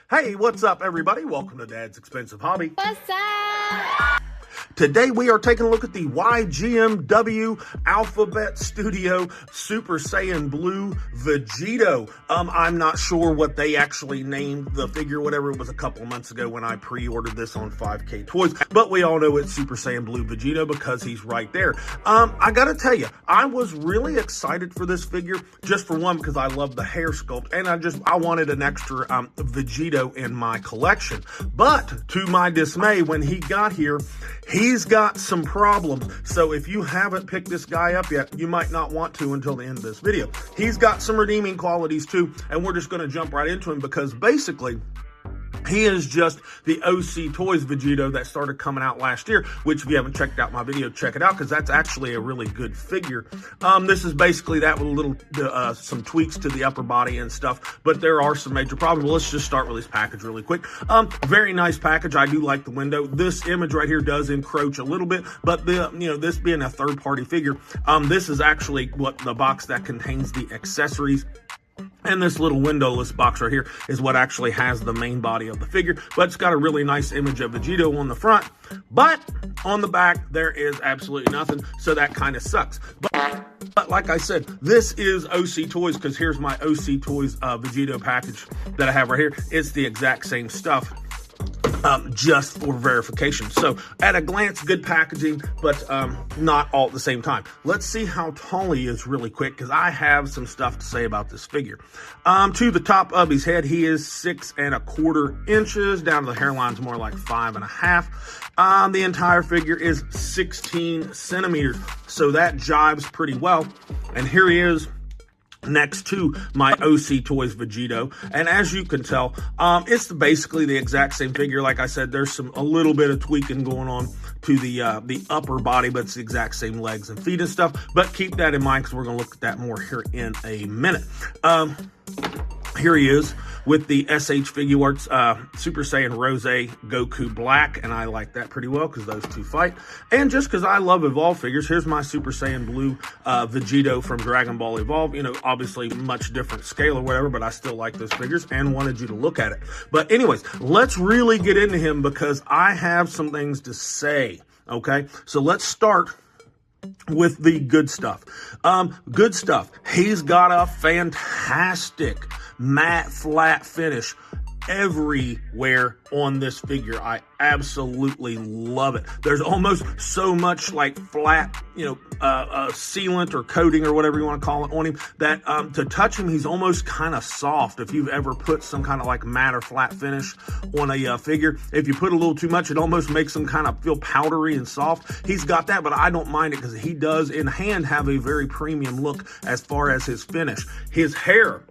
Hey, what's up, everybody? Welcome to Dad's Expensive Hobby. What's up? Today, we are taking a look at the YGWM Alphabet Studio Super Saiyan Blue Vegito. I'm not sure what they actually named the figure, whatever. It was a couple months ago when I pre-ordered this on 5K Toys, but we all know it's Super Saiyan Blue Vegito because he's right there. I gotta tell you, I was really excited for this figure, just for one, because I love the hair sculpt, and I wanted an extra Vegito in my collection. But to my dismay, when he got here, he's got some problems. So if you haven't picked this guy up yet, you might not want to until the end of this video. He's got some redeeming qualities too, and we're just going to jump right into him because basically he is just the OC Toys Vegito that started coming out last year, which if you haven't checked out my video, check it out because that's actually a really good figure. This is basically that with a little, some tweaks to the upper body and stuff, but there are some major problems. Let's just start with this package really quick. Very nice package. I do like the window. This image right here does encroach a little bit, but this being a third-party figure, this is actually what the box that contains the accessories. And this little windowless box right here is what actually has the main body of the figure, but it's got a really nice image of Vegito on the front, but on the back, there is absolutely nothing, so that kind of sucks. But like I said, this is OC Toys, because here's my OC Toys Vegito package that I have right here. It's the exact same stuff. Just for verification. So at a glance, good packaging, but not all at the same time. Let's see how tall he is really quick, because I have some stuff to say about this figure. To the top of his head, he is 6¼ inches. Down to the hairline's more like 5½. The entire figure is 16 centimeters. So that jives pretty well. And here he is next to my OC Toys Vegito, and as you can tell, it's basically the exact same figure. Like I said, there's a little bit of tweaking going on to the upper body, but it's the exact same legs and feet and stuff. But keep that in mind because we're going to look at that more here in a minute. Here he is with the SH Figure Arts Super Saiyan Rose Goku Black, and I like that pretty well because those two fight. And just because I love Evolve figures, here's my Super Saiyan Blue Vegito from Dragon Ball Evolve. You know, obviously much different scale or whatever, but I still like those figures and wanted you to look at it. But anyways, let's really get into him because I have some things to say, okay? So let's start with the good stuff. Good stuff. He's got a fantastic matte flat finish everywhere on this figure. I absolutely love it. There's almost so much like flat, sealant or coating or whatever you want to call it on him that to touch him, he's almost kind of soft. If you've ever put some kind of like matte or flat finish on a figure, if you put a little too much, it almost makes him kind of feel powdery and soft. He's got that, but I don't mind it because he does in hand have a very premium look as far as his finish. His hair,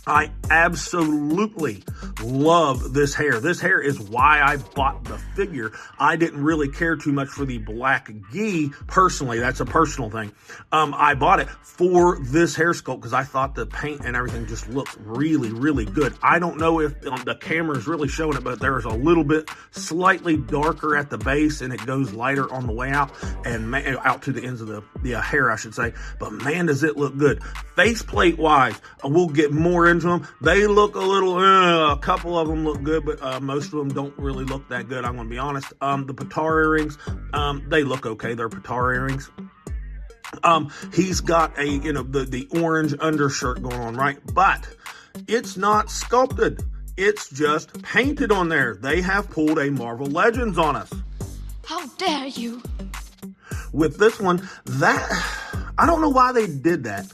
I absolutely love this hair. This hair is why I bought the figure. I didn't really care too much for the black gi personally. That's a personal thing. I bought it for this hair sculpt because I thought the paint and everything just looked really, really good. I don't know if the camera is really showing it, but there's a little bit slightly darker at the base and it goes lighter on the way out and out to the ends of the hair, I should say. But man, does it look good. Faceplate wise, we'll get more into them. They look a little, a couple of them look good, but most of them don't really look that good. I'm going to be honest. The Patar earrings, they look okay. They're Patar earrings. He's got a, the orange undershirt going on, right? But it's not sculpted. It's just painted on there. They have pulled a Marvel Legends on us. How dare you? With this one, I don't know why they did that.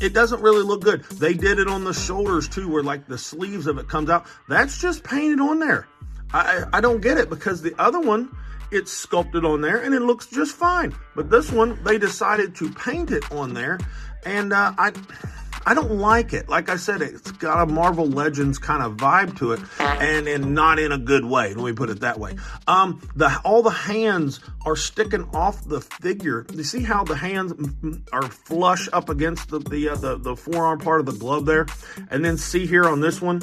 It doesn't really look good. They did it on the shoulders too, where like the sleeves of it comes out. That's just painted on there. I don't get it because the other one, it's sculpted on there and it looks just fine. But this one, they decided to paint it on there, and I don't like it. Like I said, it's got a Marvel Legends kind of vibe to it, and not in a good way. Let me put it that way. All the hands are sticking off the figure. You see how the hands are flush up against the forearm part of the glove there? And then see here on this one,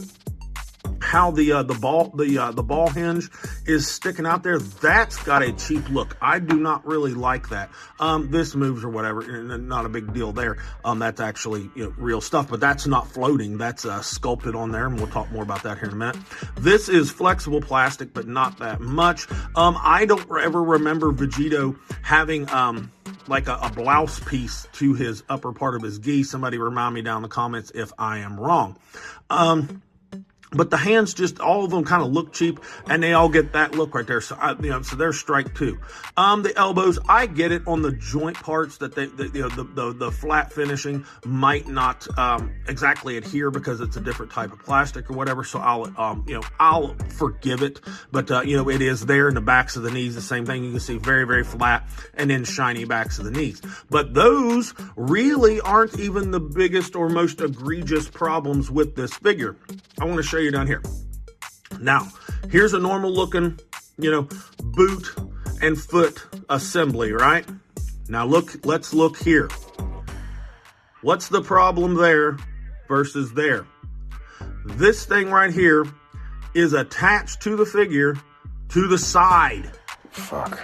how the ball hinge is sticking out there, that's got a cheap look. I do not really like that. This moves or whatever, and not a big deal there. That's actually, you know, real stuff, but that's not floating. That's sculpted on there, and we'll talk more about that here in a minute. This is flexible plastic, but not that much. I don't ever remember Vegito having like a blouse piece to his upper part of his gi. Somebody remind me down in the comments if I am wrong. But the hands, just all of them kind of look cheap, and they all get that look right there. So, so they're strike two. The elbows, I get it on the joint parts that the flat finishing might not exactly adhere because it's a different type of plastic or whatever. So I'll forgive it. But it is there in the backs of the knees. The same thing. You can see very, very flat and then shiny backs of the knees. But those really aren't even the biggest or most egregious problems with this figure. I want to show you down here. Now, here's a normal looking, boot and foot assembly, right? Now let's look here. What's the problem there versus there? This thing right here is attached to the figure to the side. Fuck.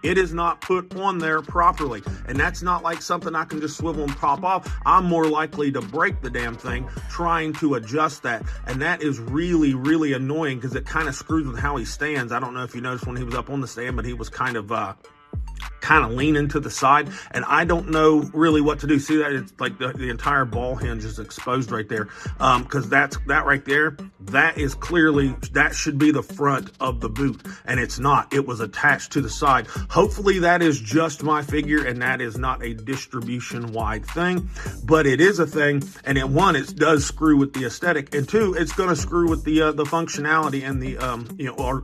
It is not put on there properly. And that's not like something I can just swivel and pop off. I'm more likely to break the damn thing trying to adjust that. And that is really, really annoying because it kind of screws with how he stands. I don't know if you noticed when he was up on the stand, but he was kind of leaning to the side, and I don't know really what to do. See that? It's like the entire ball hinge is exposed right there, because that right there, that is clearly, that should be the front of the boot, and it's not. It was attached to the side. Hopefully that is just my figure, and that is not a distribution-wide thing, but it is a thing, and it does screw with the aesthetic, and two, it's going to screw with the functionality and the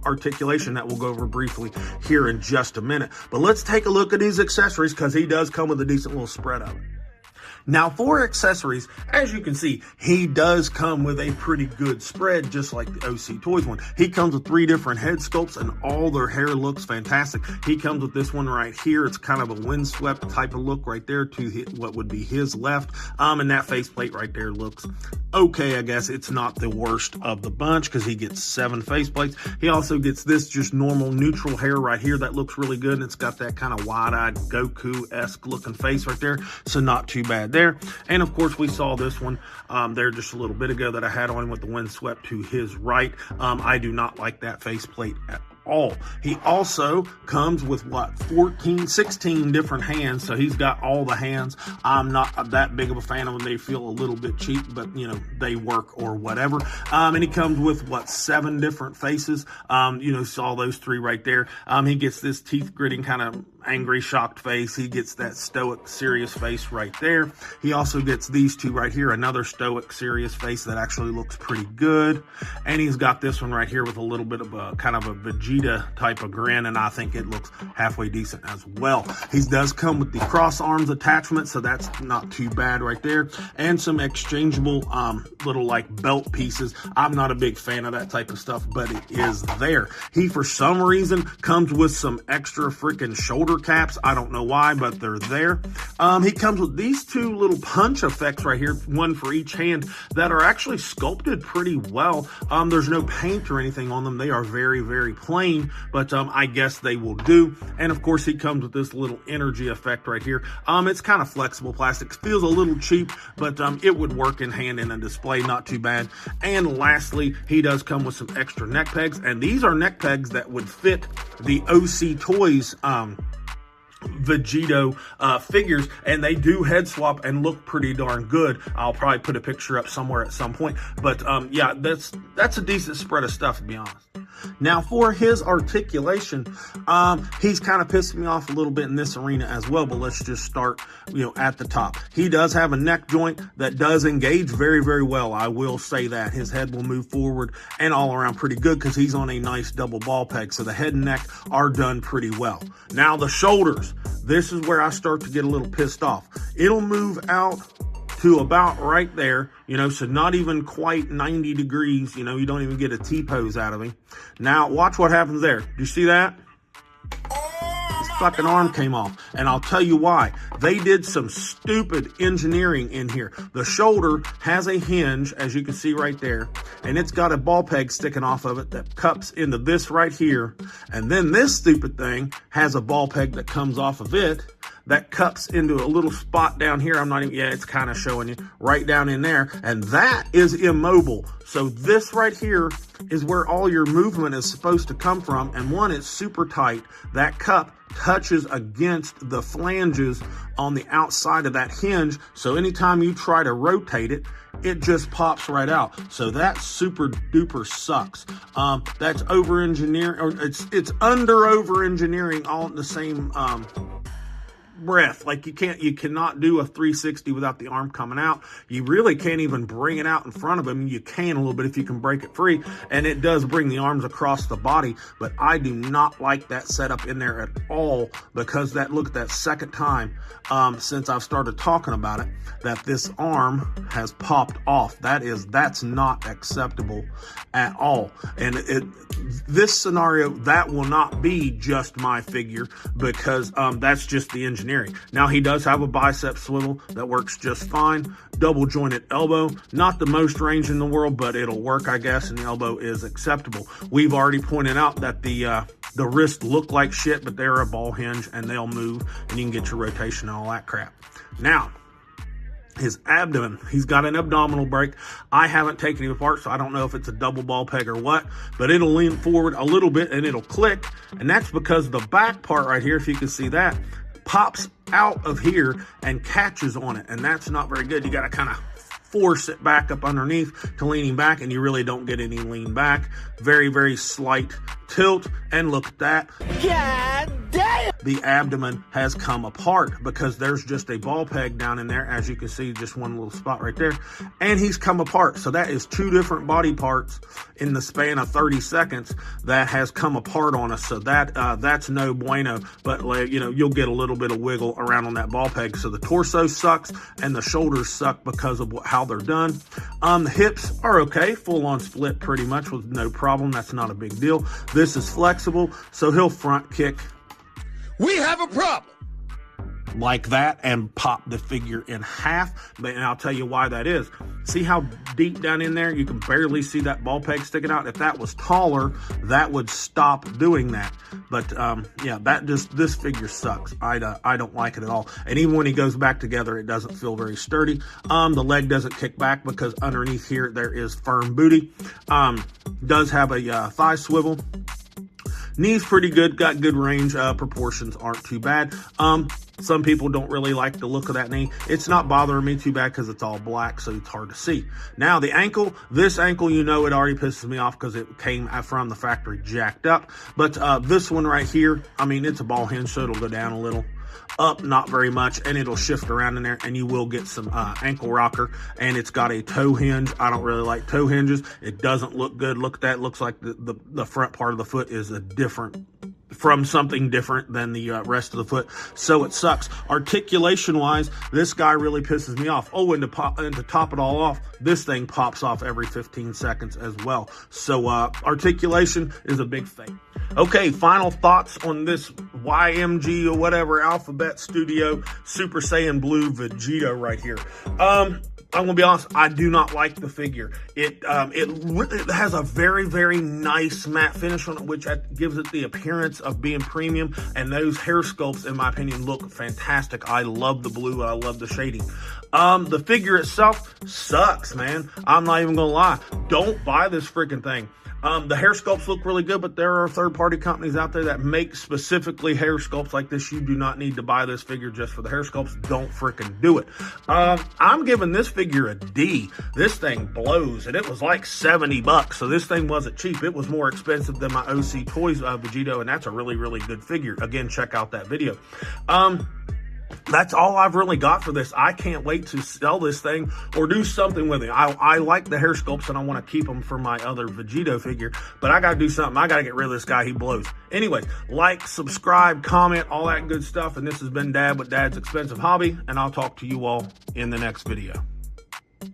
articulation that we'll go over briefly here in just a minute. But let's take a look at these accessories, because he does come with a decent little spread of it. Now, for accessories, as you can see, he does come with a pretty good spread, just like the OC Toys one. He comes with 3 different head sculpts, and all their hair looks fantastic. He comes with this one right here. It's kind of a windswept type of look right there to what would be his left. And that faceplate right there looks okay, I guess. It's not the worst of the bunch because he gets 7 faceplates. He also gets this just normal neutral hair right here that looks really good, and it's got that kind of wide-eyed Goku-esque looking face right there, so not too bad there. And of course, we saw this one there just a little bit ago that I had on him with the windswept to his right. I do not like that faceplate at all. He also comes with 16 different hands, so he's got all the hands. I'm not that big of a fan of them. They feel a little bit cheap, but they work or whatever. And he comes with 7 different faces. Saw those 3 right there. He gets this teeth gritting kind of angry, shocked face. He gets that stoic, serious face right there. He also gets these 2 right here, another stoic, serious face that actually looks pretty good. And he's got this one right here with a little bit of a kind of a Vegito type of grin, and I think it looks halfway decent as well. He does come with the cross arms attachment, so that's not too bad right there, and some exchangeable little like belt pieces. I'm not a big fan of that type of stuff, but it is there. He, for some reason, comes with some extra freaking shoulder caps. I don't know why, but they're there. He comes with these 2 little punch effects right here, one for each hand, that are actually sculpted pretty well. There's no paint or anything on them. They are very, very plain, but I guess they will do. And of course, he comes with this little energy effect right here. It's kind of flexible plastic. Feels a little cheap, but it would work in hand in a display, not too bad. And lastly, he does come with some extra neck pegs, and these are neck pegs that would fit the OC Toys Vegito figures, and they do head swap and look pretty darn good. I'll probably put a picture up somewhere at some point, but yeah, that's a decent spread of stuff, to be honest. Now, for his articulation, he's kind of pissing me off a little bit in this arena as well, but let's just start, at the top. He does have a neck joint that does engage very, very well. I will say that. His head will move forward and all around pretty good because he's on a nice double ball peg, so the head and neck are done pretty well. Now, the shoulders, this is where I start to get a little pissed off. It'll move out to about right there, so not even quite 90 degrees, you don't even get a T-pose out of him. Now, watch what happens there. Do you see that? fucking arm came off. And I'll tell you why. They did some stupid engineering in here. The shoulder has a hinge, as you can see right there, and it's got a ball peg sticking off of it that cups into this right here. And then this stupid thing has a ball peg that comes off of it that cups into a little spot down here. I'm not even, yeah, it's kind of showing you right down in there. And that is immobile. So this right here is where all your movement is supposed to come from. And one, it's super tight. That cup touches against the flanges on the outside of that hinge. So anytime you try to rotate it, it just pops right out. So that super duper sucks. That's over engineering, or it's under over engineering all in the same breath. Like you cannot do a 360 without the arm coming out. You really can't even bring it out in front of him. You can a little bit if you can break it free, and it does bring the arms across the body, but I do not like that setup in there at all, because look at that second time since I've started talking about it that this arm has popped off. That's not acceptable at all. And this scenario, that will not be just my figure, because that's just the engineering. Now, he does have a bicep swivel that works just fine. Double jointed elbow, not the most range in the world, but it'll work, I guess, and the elbow is acceptable. We've already pointed out that the wrists look like shit, but they're a ball hinge and they'll move, and you can get your rotation and all that crap. Now, his abdomen, he's got an abdominal brake. I haven't taken him apart, so I don't know if it's a double ball peg or what, but it'll lean forward a little bit and it'll click, and that's because the back part right here, if you can see that, pops out of here and catches on it, and that's not very good. You got to kind of force it back up underneath to leaning back, and you really don't get any lean back. Very, very slight tilt, and look at that. God damn! The abdomen has come apart because there's just a ball peg down in there, as you can see, just one little spot right there, and he's come apart. So that is two different body parts in the span of 30 seconds that has come apart on us. So that's no bueno, but you'll get a little bit of wiggle around on that ball peg. So the torso sucks and the shoulders suck because of how they're done. The hips are okay, full on split pretty much with no problem. That's not a big deal. This is flexible, so he'll front kick. We have a problem. Like that and pop the figure in half. And I'll tell you why that is. See how deep down in there you can barely see that ball peg sticking out? If that was taller, that would stop doing that. But yeah, this figure sucks. I don't like it at all. And even when he goes back together, it doesn't feel very sturdy. The leg doesn't kick back because underneath here there is firm booty. Does have a thigh swivel. Knee's pretty good, got good range, proportions aren't too bad. Some people don't really like the look of that knee. It's not bothering me too bad because it's all black, so it's hard to see. Now, the ankle, this ankle, it already pisses me off because it came from the factory jacked up. But this one right here, it's a ball hinge, so it'll go down a little. Up, not very much, and it'll shift around in there, and you will get some ankle rocker, and it's got a toe hinge. I don't really like toe hinges. It doesn't look good. Look at that. It looks like the front part of the foot is from something different than the rest of the foot, so it sucks. Articulation wise, this guy really pisses me off. Oh, and to top it all off, this thing pops off every 15 seconds as well. So articulation is a big thing. Okay, final thoughts on this YMG or whatever Alphabet Studio Super Saiyan Blue Vegito right here. I'm gonna be honest, I do not like the figure. It has a very, very nice matte finish on it, which gives it the appearance of being premium, and those hair sculpts, in my opinion, look fantastic. I love the blue, I love the shading. The figure itself sucks, man. I'm not even gonna lie. Don't buy this freaking thing. The hair sculpts look really good, but there are third-party companies out there that make specifically hair sculpts like this. You do not need to buy this figure just for the hair sculpts. Don't freaking do it. I'm giving this figure a D. This thing blows, and it was like $70, so this thing wasn't cheap. It was more expensive than my OC Toys Vegito, and that's a really, really good figure. Again, check out that video. That's all I've really got for this. I can't wait to sell this thing or do something with it. I like the hair sculpts and I want to keep them for my other Vegito figure, but I got to do something. I got to get rid of this guy. He blows. Anyways, like, subscribe, comment, all that good stuff. And this has been Dad with Dad's Expensive Hobby, and I'll talk to you all in the next video.